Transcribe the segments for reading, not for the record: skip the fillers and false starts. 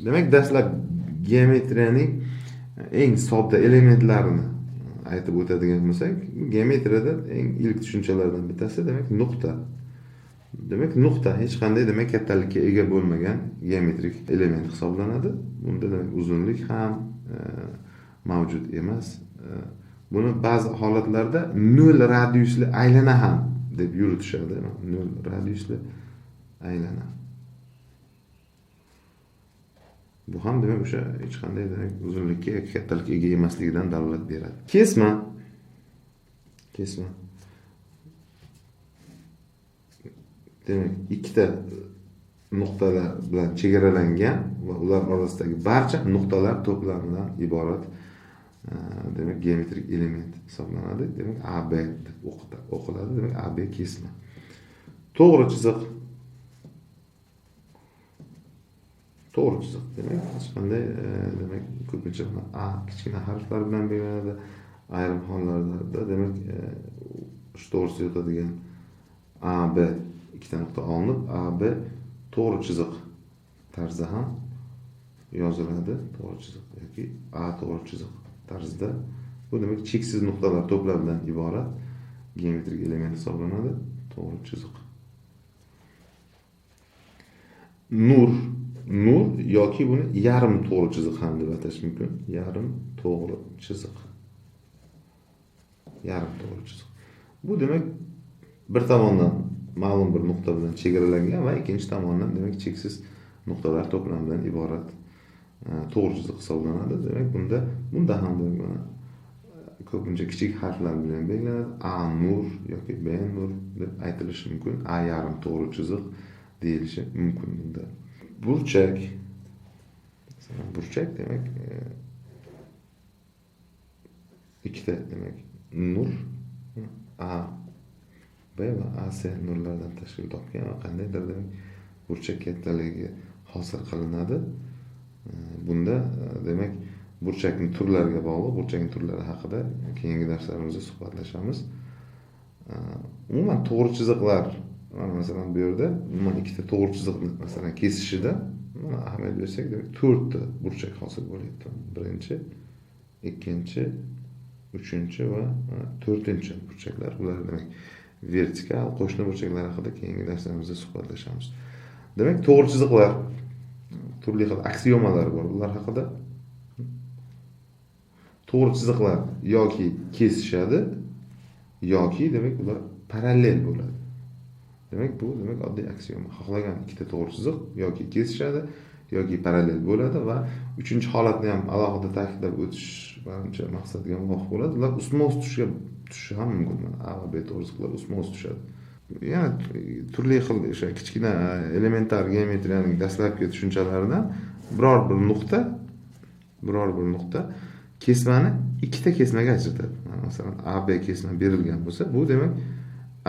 Demak, dastlab geometriyaning eng sodda elementlarini aytib o'tadigan bo'lsak, geometriyada eng ilk tushunchalardan bittasi demak nuqta. Demak, nuqta hech qanday demak kattalikka ega bo'lmagan geometrik element hisoblanadi. Bunda demak uzunlik ham mavjud emas. Buni ba'zi holatlarda 0 radiusli aylana ham deb yuritishadi. 0 radiusli aylana. Bu ham demak o'sha hech qanday demak uzunlikka yoki kattalikka ega emasligidan dalolat beradi. Kesma. Demak, ikkita nuqtalar bilan chegaralangan va ular orasidagi barcha nuqtalar to'plamidan iborat demak geometrik element hisoblanadi. Demak, AB deb o'qiladi. Demak, AB kesma. To'g'ri chiziq. Demak, hech qanday demak ko'pincha A kichkina harflar bilan belgilanadi. Ayrim hollarda demak shu to'g'risida yotadigan AB ikkita nuqta olinib, AB to'g'ri chiziq tarzida ham yoziladi. To'g'ri chiziq yoki A to'g'ri chiziq tarzida. Bu demak cheksiz nuqtalar to'plamidan iborat geometrik element hisoblanadi. To'g'ri chiziq. Nur yoki buni yarim to'g'ri chiziq ham deb atash mumkin. Yarim to'g'ri chiziq. Bu demak bir tomondan ma'lum bir nuqta bilan chegaralangan va ikkinchi tomondan demak cheksiz nuqtalar to'plamidan iborat to'g'ri chiziq hisoblanadi. Demak, bunda ham demak mana ko'pincha kichik harflar bilan belgilanadi. A nur yoki B nur deb aytilishi mumkin. A yarim to'g'ri chiziq deyilishi mumkin bunda. Burchak demak ikkita demak nur A B va AC nurlardan tashkil topgan va qandaydir demak burchak kattaligi hosil qilinadi. Bunda demak burchakning turlariga bog'liq, burchakning turlari haqida keyingi darslarimizda suhbatlashamiz. Umuman to'g'ri chiziqlar, masalan bu yerda umuman ikkita to'g'ri chiziqni masalan kesishida mana ahamiyat bersak, demak 4 ta burchak hosil bo'lyapti. Birinchi, ikkinchi, uchinchi va 4-chi burchaklar. Ular demak vertikal qo'shni burchaklar haqida keyingi darslarimizda suhbatlashamiz. Demak, to'g'ri chiziqlar turli xil aksiomalar bor. Ular haqida to'g'ri chiziqlar yoki kesishadi yoki demak ular parallel bo'ladi. Demak, bu demak oddiy aksioma. Xohlagan ikkita to'g'ri chiziq yoki kesishadi yoki parallel bo'ladi va uchinchi holatni ham alohida ta'kidlab o'tish menimcha maqsadga muvofiq bo'ladi. Ular ustma-ust tushishi ham mumkin. A va B to'g'ri chiziqlar ustma-ust tushadi. Yana turli xil o'sha kichkina elementar geometriyaning dastlabki tushunchalaridan biror bir nuqta kesmani ikkita kesmaga ajratadi. Masalan, AB kesma berilgan bo'lsa, bu demak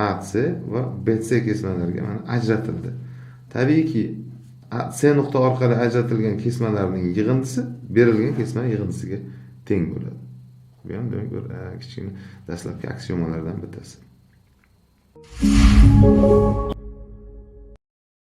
AC va BC kesmalariga mana ajratildi. Tabiiyki C nuqta orqali ajratilgan kesmalarning yig'indisi berilgan kesma yig'indisiga teng bo'ladi. Bu ham demak bir kichkina dastlabki aksiomalardan bittasi.